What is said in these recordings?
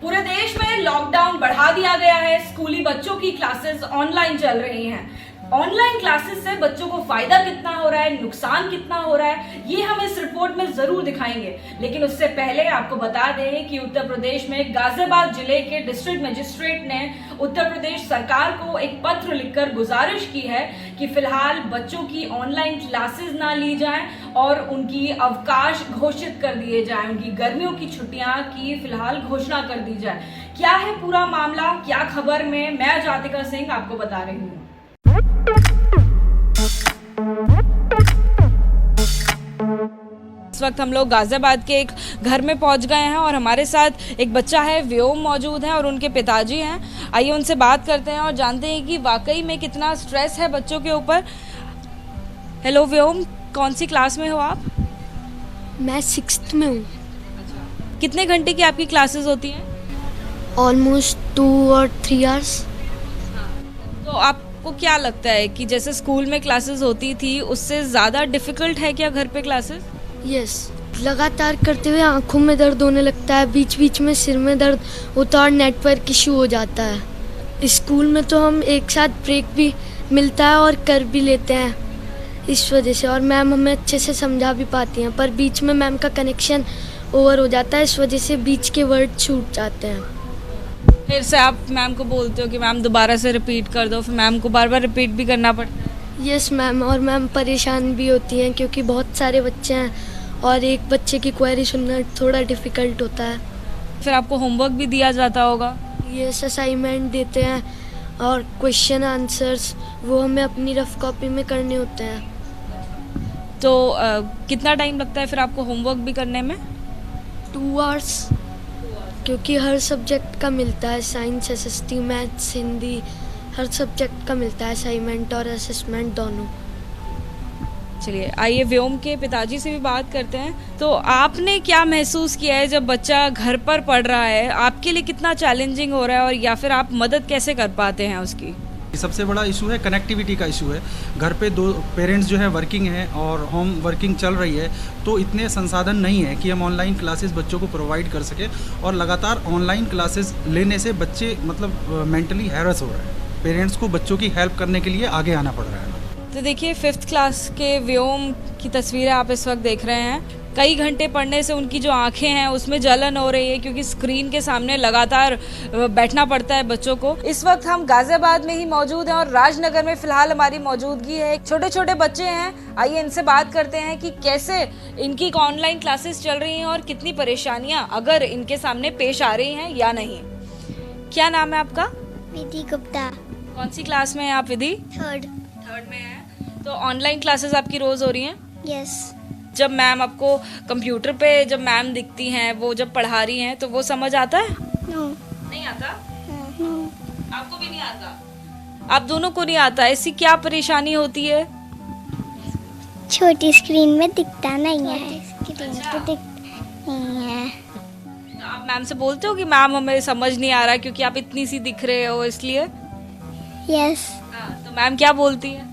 पूरे देश में लॉकडाउन बढ़ा दिया गया है। स्कूली बच्चों की क्लासेस ऑनलाइन चल रही हैं। ऑनलाइन क्लासेस से बच्चों को फायदा कितना हो रहा है, नुकसान कितना हो रहा है, ये हम इस रिपोर्ट में जरूर दिखाएंगे। लेकिन उससे पहले आपको बता दें कि उत्तर प्रदेश में गाजियाबाद जिले के डिस्ट्रिक्ट मजिस्ट्रेट ने उत्तर प्रदेश सरकार को एक पत्र लिखकर गुजारिश की है कि फिलहाल बच्चों की ऑनलाइन क्लासेस ना ली जाएं और उनकी अवकाश घोषित कर दिए जाएं, उनकी गर्मियों की छुट्टियां की फिलहाल घोषणा कर दी जाए। क्या है पूरा मामला, क्या खबर में, मैं जातिका सिंह आपको बता रही हूँ। इस वक्त हम लोग गाजियाबाद के एक घर में पहुंच गए हैं और हमारे साथ एक बच्चा है, व्योम मौजूद है और उनके पिताजी हैं। आइए उनसे बात करते हैं और जानते हैं कि वाकई में कितना स्ट्रेस है बच्चों के ऊपर। हेलो व्योम, कौन सी क्लास में हो आप? मैं 6th में हूँ। कितने घंटे की आपकी क्लासेस होती हैं? ऑलमोस्ट 2 और 3 आवर्स। तो आपको क्या लगता है कि जैसे स्कूल में क्लासेस होती थी उससे ज़्यादा डिफिकल्ट है क्या घर पे क्लासेस? यस, लगातार करते हुए आंखों में दर्द होने लगता है, बीच बीच में सिर में दर्द होता है और नेटवर्क इशू हो जाता है। स्कूल में तो हम एक साथ ब्रेक भी मिलता है और कर भी लेते हैं इस वजह से, और मैम हमें अच्छे से समझा भी पाती हैं, पर बीच में मैम का कनेक्शन ओवर हो जाता है, इस वजह से बीच के वर्ड छूट जाते हैं। फिर से आप मैम को बोलते हो कि मैम दोबारा से रिपीट कर दो, फिर मैम को बार बार रिपीट भी करना पड़ता है? यस मैम, और मैम परेशान भी होती हैं क्योंकि बहुत सारे बच्चे हैं और एक बच्चे की क्वेरी सुनना थोड़ा डिफ़िकल्ट होता है। फिर आपको होमवर्क भी दिया जाता होगा? यस, असाइनमेंट देते हैं और क्वेश्चन आंसर्स वो हमें अपनी रफ कॉपी में करने होते हैं। तो कितना टाइम लगता है फिर आपको होमवर्क भी करने में? 2 आवर्स, क्योंकि हर सब्जेक्ट का मिलता है, साइंस, एसएसटी, मैथ्स, हिंदी, हर सब्जेक्ट का मिलता है असाइनमेंट और असेसमेंट दोनों। चलिए आइए व्योम के पिताजी से भी बात करते हैं। तो आपने क्या महसूस किया है जब बच्चा घर पर पढ़ रहा है? आपके लिए कितना चैलेंजिंग हो रहा है और या फिर आप मदद कैसे कर पाते हैं उसकी? सबसे बड़ा इशू है कनेक्टिविटी का इशू है। घर पे 2 पेरेंट्स जो है वर्किंग है और होम वर्किंग चल रही है, तो इतने संसाधन नहीं है कि हम ऑनलाइन क्लासेस बच्चों को प्रोवाइड कर सकें, और लगातार ऑनलाइन क्लासेस लेने से बच्चे मतलब मेंटली हैरस हो रहे हैं। पेरेंट्स को बच्चों की हेल्प करने के लिए आगे आना पड़ रहा है। तो देखिए 5th क्लास के व्योम की तस्वीरें आप इस वक्त देख रहे हैं। कई घंटे पढ़ने से उनकी जो आंखें हैं उसमें जलन हो रही है क्योंकि स्क्रीन के सामने लगातार बैठना पड़ता है बच्चों को। इस वक्त हम गाजियाबाद में ही मौजूद हैं और राजनगर में फिलहाल हमारी मौजूदगी है। छोटे छोटे बच्चे हैं, आइए इनसे बात करते हैं कि कैसे इनकी ऑनलाइन क्लासेस चल रही हैं और कितनी परेशानियां अगर इनके सामने पेश आ रही हैं या नहीं। क्या नाम है आपका? विधि गुप्ता। कौन सी क्लास में है आप विधि? 3rd। में है। तो ऑनलाइन क्लासेस आपकी रोज हो रही हैं? यस। जब मैम आपको कंप्यूटर पे जब मैम दिखती हैं, वो जब पढ़ा रही हैं, तो वो समझ आता है? नो। नहीं आता? नो। आपको भी नहीं आता? आप दोनों को नहीं आता? ऐसी क्या परेशानी होती है? छोटी स्क्रीन में दिखता नहीं है। स्क्रीन पे दिखता नहीं है। तो आप मैम से बोलते हो कि मैम हमें समझ नहीं आ रहा क्योंकि आप इतनी सी दिख रहे हो इसलिए? यस। तो मैम क्या बोलती है?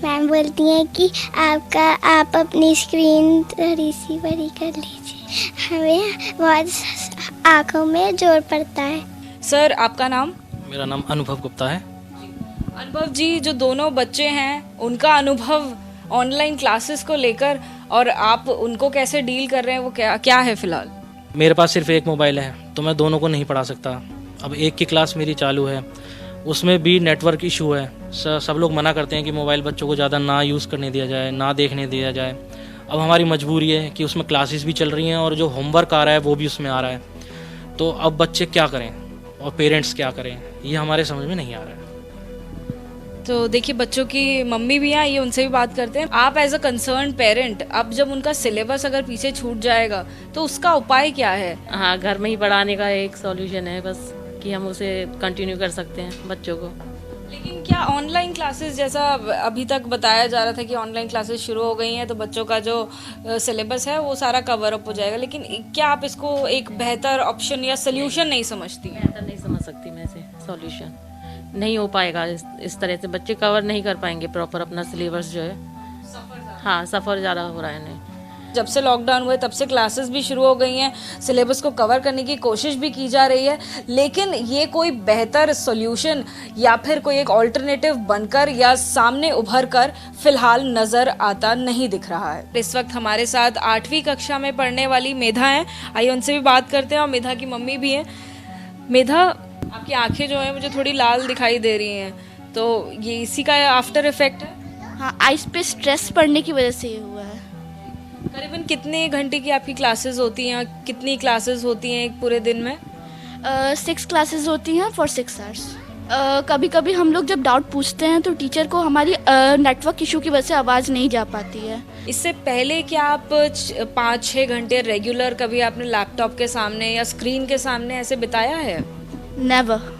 मैम बोलती हैं कि आप अपनी स्क्रीन थोड़ी सी बड़ी कर लीजिए, हमें बहुत आँखों में जोर पड़ता है। सर आपका नाम? मेरा नाम अनुभव गुप्ता है। अनुभव जी, जो दोनों बच्चे हैं उनका अनुभव ऑनलाइन क्लासेस को लेकर और आप उनको कैसे डील कर रहे हैं, वो क्या है फिलहाल? मेरे पास सिर्फ एक मोबाइल है तो मैं दोनों को नहीं पढ़ा सकता। अब एक की क्लास मेरी चालू है, उसमें भी नेटवर्क इशू है। सब लोग मना करते हैं कि मोबाइल बच्चों को ज़्यादा ना यूज़ करने दिया जाए, ना देखने दिया जाए। अब हमारी मजबूरी है कि उसमें क्लासेस भी चल रही हैं और जो होमवर्क आ रहा है वो भी उसमें आ रहा है। तो अब बच्चे क्या करें और पेरेंट्स क्या करें, ये हमारे समझ में नहीं आ रहा है। तो देखिए बच्चों की मम्मी भी हैं, ये उनसे भी बात करते हैं। आप एज अ कंसर्न पेरेंट, अब जब उनका सिलेबस अगर पीछे छूट जाएगा तो उसका उपाय क्या है? हाँ, घर में ही पढ़ाने का एक सॉल्यूशन है बस, कि हम उसे कंटिन्यू कर सकते हैं बच्चों को। लेकिन क्या ऑनलाइन क्लासेस, जैसा अभी तक बताया जा रहा था कि ऑनलाइन क्लासेस शुरू हो गई हैं तो बच्चों का जो सिलेबस है वो सारा कवर अप हो जाएगा, लेकिन क्या आप इसको एक बेहतर ऑप्शन या सोल्यूशन नहीं समझती? बेहतर नहीं समझ सकती मैं इसे, सॉल्यूशन नहीं हो पाएगा। इस तरह से बच्चे कवर नहीं कर पाएंगे प्रॉपर अपना सिलेबस जो है। हाँ, सफ़र ज़्यादा हो रहा है। नहीं, जब से लॉकडाउन हुए तब से क्लासेस भी शुरू हो गई हैं, सिलेबस को कवर करने की कोशिश भी की जा रही है, लेकिन ये कोई बेहतर सॉल्यूशन या फिर कोई एक ऑल्टरनेटिव बनकर या सामने उभर कर फिलहाल नज़र आता नहीं दिख रहा है। इस वक्त हमारे साथ 8वीं कक्षा में पढ़ने वाली मेधा हैं, आइए उनसे भी बात करते हैं और मेधा की मम्मी भी हैं। मेधा, आपकी आंखें जो हैं मुझे थोड़ी लाल दिखाई दे रही हैं, तो ये इसी का आफ्टर इफेक्ट है? हाँ, आइस पे स्ट्रेस पड़ने की वजह से ये हुआ है। करीबन कितने घंटे की आपकी क्लासेस होती हैं, कितनी क्लासेस होती हैं एक पूरे दिन में? 6 क्लासेस होती हैं फॉर 6 आवर्स। कभी कभी हम लोग जब डाउट पूछते हैं तो टीचर को हमारी नेटवर्क इशू की वजह से आवाज़ नहीं जा पाती है। इससे पहले क्या आप 5-6 घंटे रेगुलर कभी आपने लैपटॉप के सामने या स्क्रीन के सामने ऐसे बिताया है? नेवर।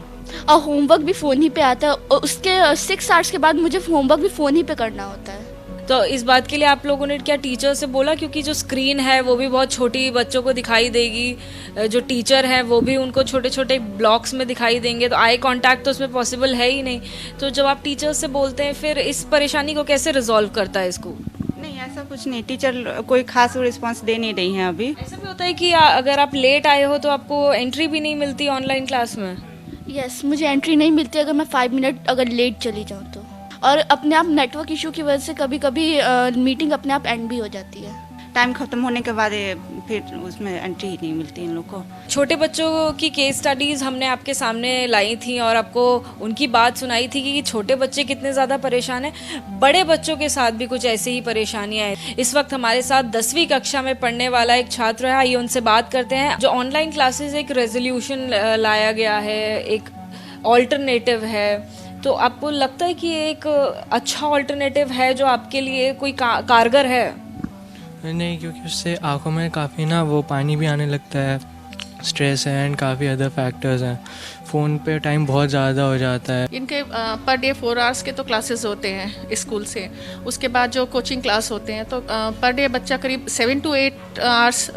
और होमवर्क भी फ़ोन ही पे आता है, और उसके 6 आवर्स के बाद मुझे होमवर्क भी फ़ोन ही पे करना होता है। तो इस बात के लिए आप लोगों ने क्या टीचर से बोला, क्योंकि जो स्क्रीन है वो भी बहुत छोटी बच्चों को दिखाई देगी, जो टीचर है वो भी उनको छोटे छोटे ब्लॉक्स में दिखाई देंगे, तो आई कांटेक्ट तो उसमें पॉसिबल है ही नहीं। तो जब आप टीचर से बोलते हैं फिर इस परेशानी को कैसे रिजॉल्व करता है इसको? नहीं, ऐसा कुछ नहीं, टीचर कोई खास रिस्पांस दे नहीं रही हैं अभी। ऐसा भी होता है कि अगर आप लेट आए हो तो आपको एंट्री भी नहीं मिलती ऑनलाइन क्लास में? यस, मुझे एंट्री नहीं मिलती अगर मैं 5 मिनट अगर लेट चली जाऊँ तो। और अपने आप नेटवर्क इशू की वजह से कभी कभी मीटिंग अपने आप एंड भी हो जाती है। टाइम खत्म होने के बाद फिर उसमें एंट्री ही नहीं मिलती इन लोग को। छोटे बच्चों की केस स्टडीज़ हमने आपके सामने लाई थी और आपको उनकी बात सुनाई थी कि छोटे बच्चे कितने ज़्यादा परेशान हैं। बड़े बच्चों के साथ भी कुछ ऐसी ही परेशानियां हैं। इस वक्त हमारे साथ 10वीं कक्षा में पढ़ने वाला एक छात्र है, आइए उनसे बात करते हैं। जो ऑनलाइन क्लासेस एक रेजोल्यूशन लाया गया है, एक ऑल्टरनेटिव है, तो आपको लगता है कि एक अच्छा ऑल्टरनेटिव है जो आपके लिए कोई कारगर है? नहीं, क्योंकि उससे आंखों में काफ़ी ना वो पानी भी आने लगता है, स्ट्रेस है एंड काफ़ी अदर फैक्टर्स हैं। फ़ोन पे टाइम बहुत ज़्यादा हो जाता है। इनके पर डे 4 आवर्स के तो क्लासेस होते हैं स्कूल से, उसके बाद जो कोचिंग क्लास होते हैं, तो पर डे बच्चा करीब 7 to 8 आवर्स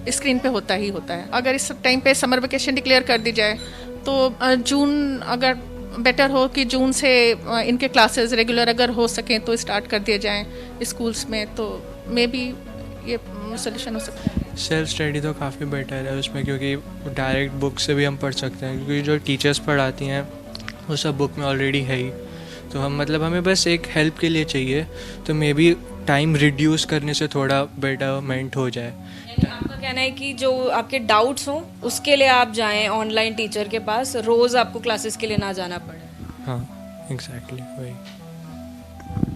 स्क्रीन पे होता ही होता है। अगर इस टाइम पे समर वेकेशन डिक्लेयर कर दी जाए तो जून, अगर बेटर हो कि जून से इनके क्लासेस रेगुलर अगर हो सकें तो स्टार्ट कर दिए जाएं स्कूल्स में, तो मे बी ये सोल्यूशन हो सकता है। सेल्फ स्टडी तो काफ़ी बेटर है उसमें, क्योंकि डायरेक्ट बुक से भी हम पढ़ सकते हैं, क्योंकि जो टीचर्स पढ़ाती हैं वो सब बुक में ऑलरेडी है ही। तो हम मतलब हमें बस एक हेल्प के लिए चाहिए, तो मे बी टाइम रिड्यूस करने से थोड़ा बेटरमेंट हो जाए। आपका कहना है कि जो आपके डाउट्स हों उसके लिए आप जाएं ऑनलाइन टीचर के पास, रोज़ आपको क्लासेस के लिए ना जाना पड़े। हाँ, एग्जैक्टली वही।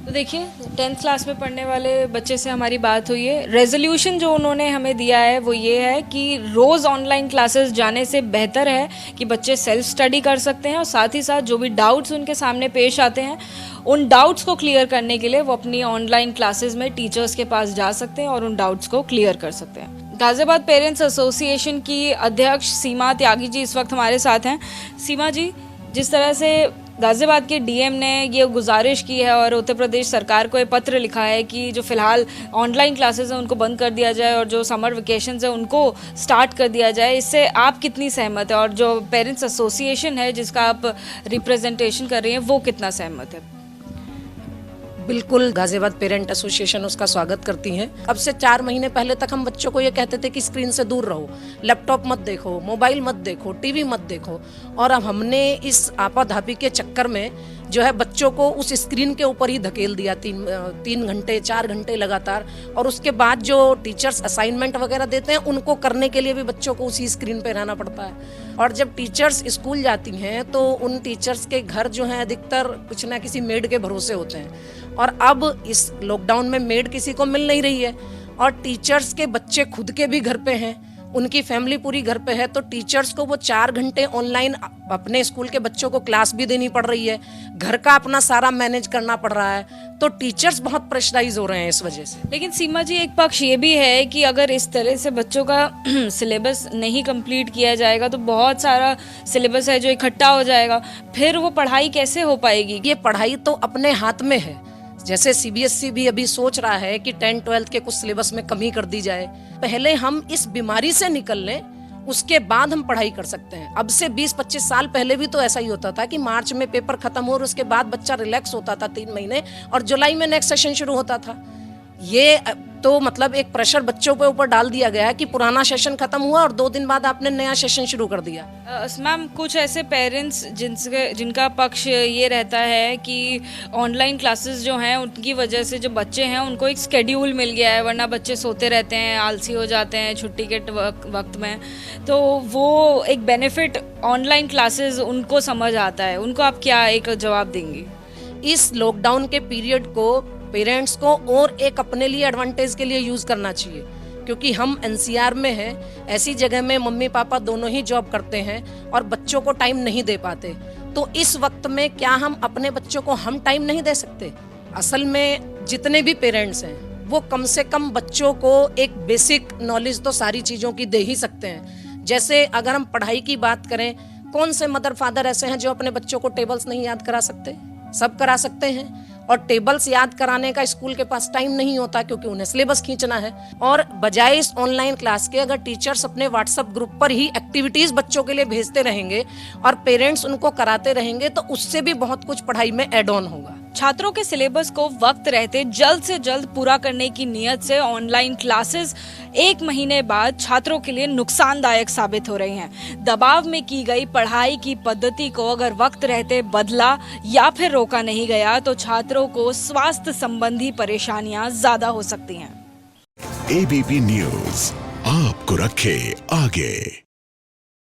तो देखिए, 10th क्लास में पढ़ने वाले बच्चे से हमारी बात हुई है। रेजोल्यूशन जो उन्होंने हमें दिया है वो ये है कि रोज़ ऑनलाइन क्लासेस जाने से बेहतर है कि बच्चे सेल्फ स्टडी कर सकते हैं और साथ ही साथ जो भी डाउट्स उनके सामने पेश आते हैं उन डाउट्स को क्लियर करने के लिए वो अपनी ऑनलाइन क्लासेस में टीचर्स के पास जा सकते हैं और उन डाउट्स को क्लियर कर सकते हैं। गाज़ियाबाद पेरेंट्स एसोसिएशन की अध्यक्ष सीमा त्यागी जी इस वक्त हमारे साथ हैं। सीमा जी, जिस तरह से गाज़ियाबाद के डीएम ने ये गुजारिश की है और उत्तर प्रदेश सरकार को ये पत्र लिखा है कि जो फ़िलहाल ऑनलाइन क्लासेस हैं उनको बंद कर दिया जाए और जो समर वेकेशंस है उनको स्टार्ट कर दिया जाए, इससे आप कितनी सहमत है? और जो पेरेंट्स एसोसिएशन है जिसका आप रिप्रेजेंटेशन कर रही हैं वो कितना सहमत है? बिल्कुल, गाज़ियाबाद पेरेंट एसोसिएशन उसका स्वागत करती हैं। अब से 4 महीने पहले तक हम बच्चों को ये कहते थे कि स्क्रीन से दूर रहो, लैपटॉप मत देखो, मोबाइल मत देखो, टीवी मत देखो, और अब हमने इस आपाधापी के चक्कर में जो है बच्चों को उस स्क्रीन के ऊपर ही धकेल दिया 3 घंटे 4 घंटे लगातार। और उसके बाद जो टीचर्स असाइनमेंट वगैरह देते हैं उनको करने के लिए भी बच्चों को उसी स्क्रीन पे रहना पड़ता है। और जब टीचर्स स्कूल जाती हैं तो उन टीचर्स के घर जो हैं अधिकतर कुछ ना किसी मेड के भरोसे होते हैं, और अब इस लॉकडाउन में मेड किसी को मिल नहीं रही है, और टीचर्स के बच्चे खुद के भी घर पे हैं, उनकी फैमिली पूरी घर पे है, तो टीचर्स को वो 4 घंटे ऑनलाइन अपने स्कूल के बच्चों को क्लास भी देनी पड़ रही है, घर का अपना सारा मैनेज करना पड़ रहा है, तो टीचर्स बहुत प्रेशराइज हो रहे हैं इस वजह से। लेकिन सीमा जी, एक पक्ष ये भी है कि अगर इस तरह से बच्चों का सिलेबस नहीं कंप्लीट किया जाएगा तो बहुत सारा सिलेबस है जो इकट्ठा हो जाएगा, फिर वो पढ़ाई कैसे हो पाएगी? ये पढ़ाई तो अपने हाथ में है। जैसे सीबीएसई भी अभी सोच रहा है कि 10-12 के कुछ सिलेबस में कमी कर दी जाए। पहले हम इस बीमारी से निकल लें, उसके बाद हम पढ़ाई कर सकते हैं। अब से 20-25 साल पहले भी तो ऐसा ही होता था कि मार्च में पेपर खत्म हो और उसके बाद बच्चा रिलैक्स होता था 3 महीने, और जुलाई में नेक्स्ट सेशन शुरू होता था। ये तो मतलब एक प्रेशर बच्चों के ऊपर डाल दिया गया है कि पुराना सेशन खत्म हुआ और 2 दिन बाद आपने नया सेशन शुरू कर दिया। मैम कुछ ऐसे पेरेंट्स जिनका पक्ष ये रहता है कि ऑनलाइन क्लासेस जो हैं उनकी वजह से जो बच्चे हैं उनको एक स्केड्यूल मिल गया है, वरना बच्चे सोते रहते हैं, आलसी हो जाते हैं छुट्टी के वक्त में, तो वो एक बेनिफिट ऑनलाइन क्लासेस उनको समझ आता है। उनको आप क्या एक जवाब देंगी? इस लॉकडाउन के पीरियड को पेरेंट्स को और एक अपने लिए एडवांटेज के लिए यूज़ करना चाहिए, क्योंकि हम एनसीआर में हैं, ऐसी जगह में मम्मी पापा दोनों ही जॉब करते हैं और बच्चों को टाइम नहीं दे पाते। तो इस वक्त में क्या हम अपने बच्चों को हम टाइम नहीं दे सकते? असल में जितने भी पेरेंट्स हैं वो कम से कम बच्चों को एक बेसिक नॉलेज तो सारी चीज़ों की दे ही सकते हैं। जैसे अगर हम पढ़ाई की बात करें, कौन से मदर फादर ऐसे हैं जो अपने बच्चों को टेबल्स नहीं याद करा सकते? सब करा सकते हैं। और टेबल्स याद कराने का स्कूल के पास टाइम नहीं होता, क्योंकि उन्हें सिलेबस खींचना है। और बजाय इस ऑनलाइन क्लास के अगर टीचर्स अपने व्हाट्सएप ग्रुप पर ही एक्टिविटीज बच्चों के लिए भेजते रहेंगे और पेरेंट्स उनको कराते रहेंगे, तो उससे भी बहुत कुछ पढ़ाई में एड ऑन होगा। छात्रों के सिलेबस को वक्त रहते जल्द से जल्द पूरा करने की नीयत से ऑनलाइन क्लासेस 1 महीने बाद छात्रों के लिए नुकसानदायक साबित हो रही हैं। दबाव में की गई पढ़ाई की पद्धति को अगर वक्त रहते बदला या फिर रोका नहीं गया तो छात्रों को स्वास्थ्य संबंधी परेशानियां ज्यादा हो सकती हैं। ABP न्यूज़ आपको रखे आगे।